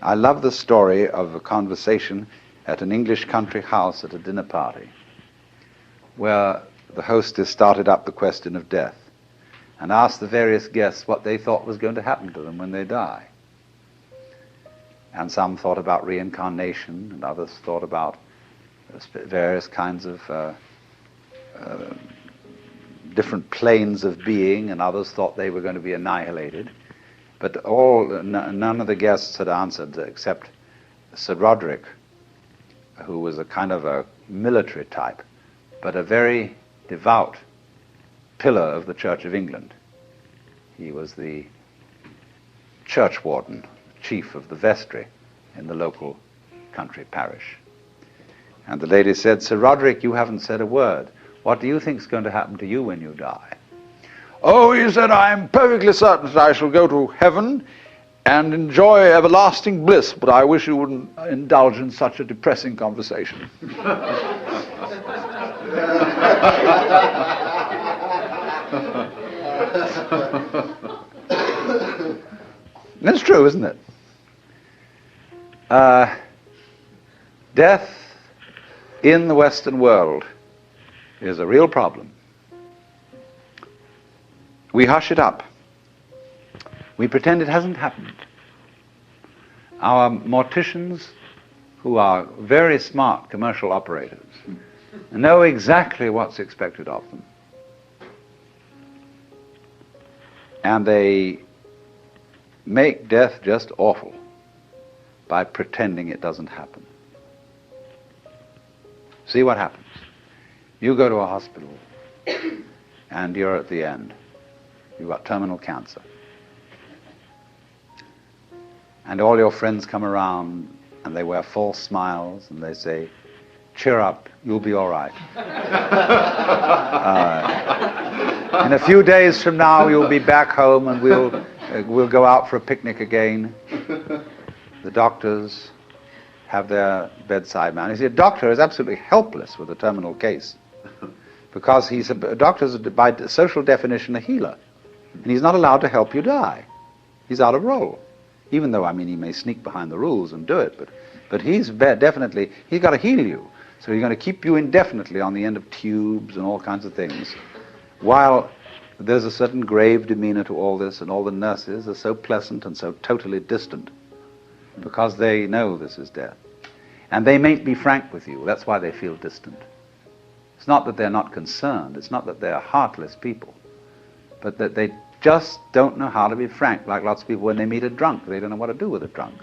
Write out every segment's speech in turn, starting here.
I love the story of a conversation at an English country house at a dinner party, where the hostess started up the question of death and asked the various guests what they thought was going to happen to them when they die. And some thought about reincarnation, and others thought about various kinds of different planes of being, and others thought they were going to be annihilated. But none of the guests had answered except Sir Roderick, who was a kind of a military type, but a very devout pillar of the Church of England. He was the church warden, chief of the vestry in the local country parish. And the lady said, "Sir Roderick, you haven't said a word. What do you think is going to happen to you when you die?" "Oh," he said, "I am perfectly certain that I shall go to heaven and enjoy everlasting bliss, but I wish you wouldn't indulge in such a depressing conversation." That's true, isn't it? Death in the Western world is a real problem. We hush it up. We pretend it hasn't happened. Our morticians, who are very smart commercial operators, know exactly what's expected of them. And they make death just awful by pretending it doesn't happen. See what happens. You go to a hospital and you're at the end. You've got terminal cancer. And all your friends come around and they wear false smiles and they say, "Cheer up, you'll be all right. In a few days from now you'll be back home and we'll go out for a picnic again." The doctors have their bedside man. You see, a doctor is absolutely helpless with a terminal case because a doctor is by social definition a healer. And he's not allowed to help you die. He's out of role. Even though, he may sneak behind the rules and do it, but he's got to heal you. So he's going to keep you indefinitely on the end of tubes and all kinds of things. While there's a certain grave demeanor to all this, and all the nurses are so pleasant and so totally distant because they know this is death. And they mayn't be frank with you. That's why they feel distant. It's not that they're not concerned. It's not that they're heartless people. But that they just don't know how to be frank, like lots of people when they meet a drunk. They don't know what to do with a drunk.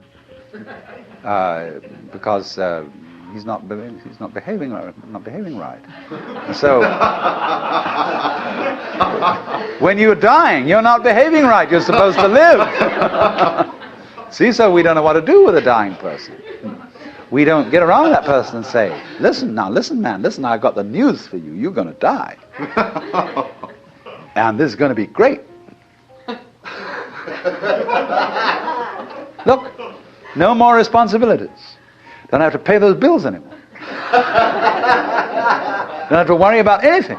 Because he's not behaving right. And so when you're dying, you're not behaving right. You're supposed to live. See, so we don't know what to do with a dying person. We don't get around that person and say, listen, man, I've got the news for you. You're going to die. And this is going to be great. Look, no more responsibilities. Don't have to pay those bills anymore. Don't have to worry about anything.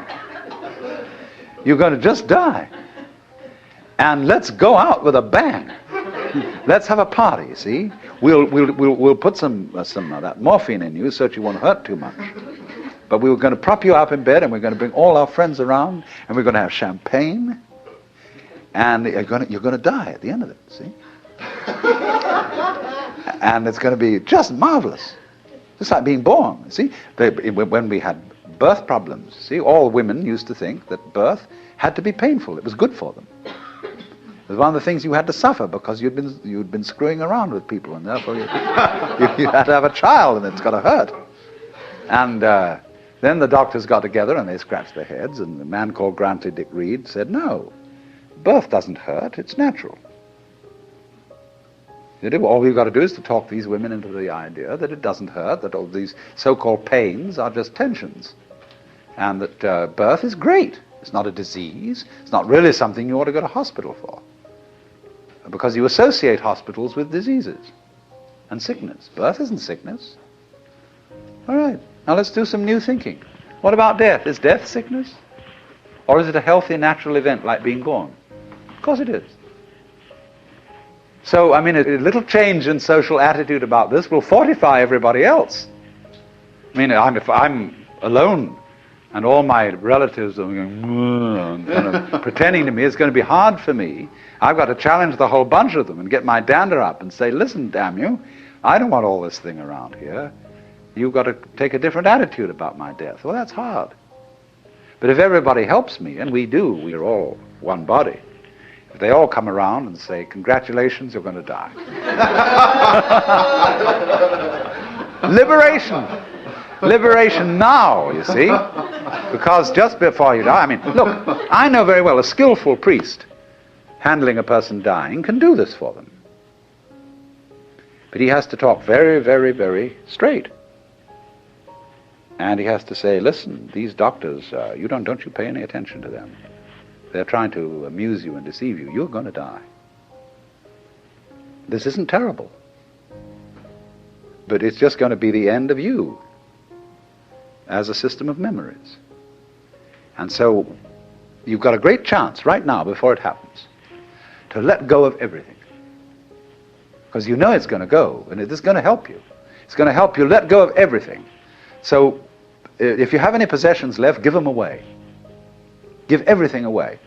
You're going to just die. And let's go out with a bang. Let's have a party, see? We'll put some of that morphine in you so that you won't hurt too much. But we were going to prop you up in bed, and we're going to bring all our friends around, and we're going to have champagne, and you're going to die at the end of it, see? And it's going to be just marvelous. Just like being born, see? When we had birth problems, see, all women used to think that birth had to be painful. It was good for them. It was one of the things you had to suffer because you'd been screwing around with people, and therefore you had to have a child, and it's got to hurt. And then the doctors got together and they scratched their heads, and the man called Grantley Dick Reed said, "No, birth doesn't hurt, it's natural." All we've got to do is to talk these women into the idea that it doesn't hurt, that all these so-called pains are just tensions, and that birth is great. It's not a disease. It's not really something you ought to go to hospital for, because you associate hospitals with diseases and sickness. Birth isn't sickness. All right, now let's do some new thinking. What about death? Is death sickness? Or is it a healthy, natural event like being born? Of course it is. So, I mean, a little change in social attitude about this will fortify everybody else. I mean, if I'm alone and all my relatives are going, and kind of pretending to me, it's going to be hard for me. I've got to challenge the whole bunch of them and get my dander up and say, listen, damn you, I don't want all this thing around here. You've got to take a different attitude about my death. Well, that's hard. But if everybody helps me, and we do, we're all one body, if they all come around and say, congratulations, you're going to die. Liberation. Liberation now, you see. Because just before you die, I mean, look, I know very well a skillful priest handling a person dying can do this for them. But he has to talk very, very, very straight. And he has to say, listen, these doctors, don't you pay any attention to them. They're trying to amuse you and deceive you. You're going to die. This isn't terrible. But it's just going to be the end of you as a system of memories. And so you've got a great chance right now, before it happens, to let go of everything. Because you know it's going to go, and it is going to help you. It's going to help you let go of everything. So if you have any possessions left, give them away. Give everything away.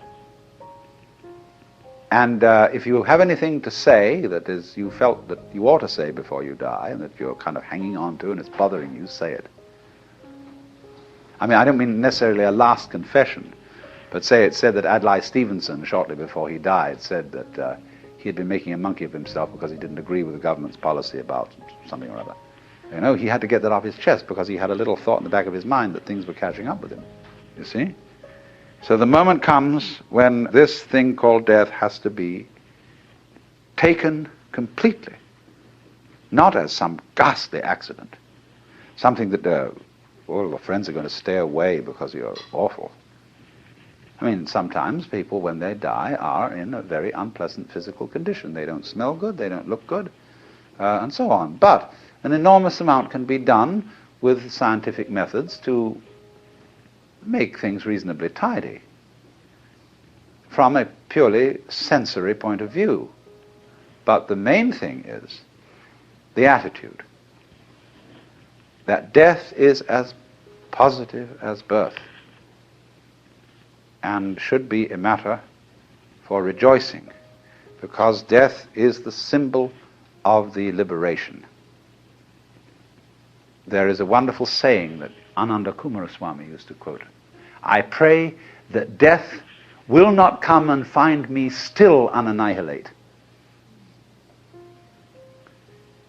And if you have anything to say that is you felt that you ought to say before you die, and that you're kind of hanging on to and it's bothering you, say it. I mean, I don't mean necessarily a last confession, but say it said that Adlai Stevenson, shortly before he died, said that he had been making a monkey of himself because he didn't agree with the government's policy about something or other. You know, he had to get that off his chest because he had a little thought in the back of his mind that things were catching up with him. You see? So the moment comes when this thing called death has to be taken completely, not as some ghastly accident, something that all your friends are going to stay away because you're awful. I mean, sometimes people, when they die, are in a very unpleasant physical condition. They don't smell good, they don't look good, and so on. But an enormous amount can be done with scientific methods to make things reasonably tidy from a purely sensory point of view. But the main thing is the attitude, that death is as positive as birth and should be a matter for rejoicing, because death is the symbol of the liberation. There is a wonderful saying that Ananda Kumaraswamy used to quote. I pray that death will not come and find me still unannihilate.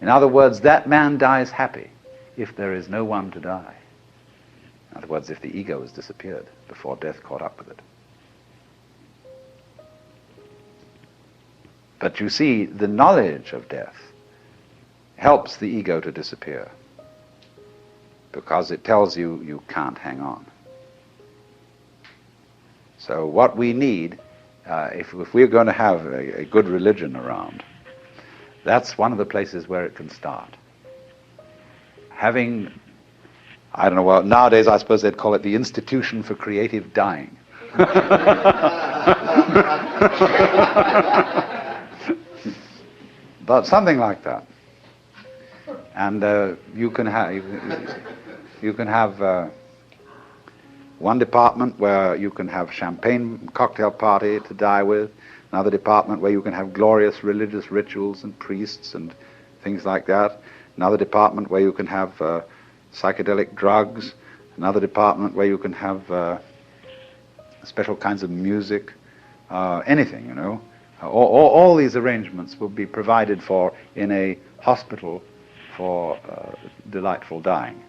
In other words, that man dies happy if there is no one to die. In other words, if the ego has disappeared before death caught up with it. But you see, the knowledge of death helps the ego to disappear, because it tells you you can't hang on. So what we need, if we're going to have a good religion around, that's one of the places where it can start. Having, I don't know, well, nowadays I suppose they'd call it the Institution for Creative Dying. But something like that. And you can have one department where you can have champagne cocktail party to die with, another department where you can have glorious religious rituals and priests and things like that, another department where you can have psychedelic drugs, another department where you can have special kinds of music, anything, you know. All these arrangements will be provided for in a hospital for delightful dying.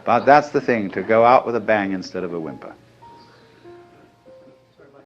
But that's the thing, to go out with a bang instead of a whimper.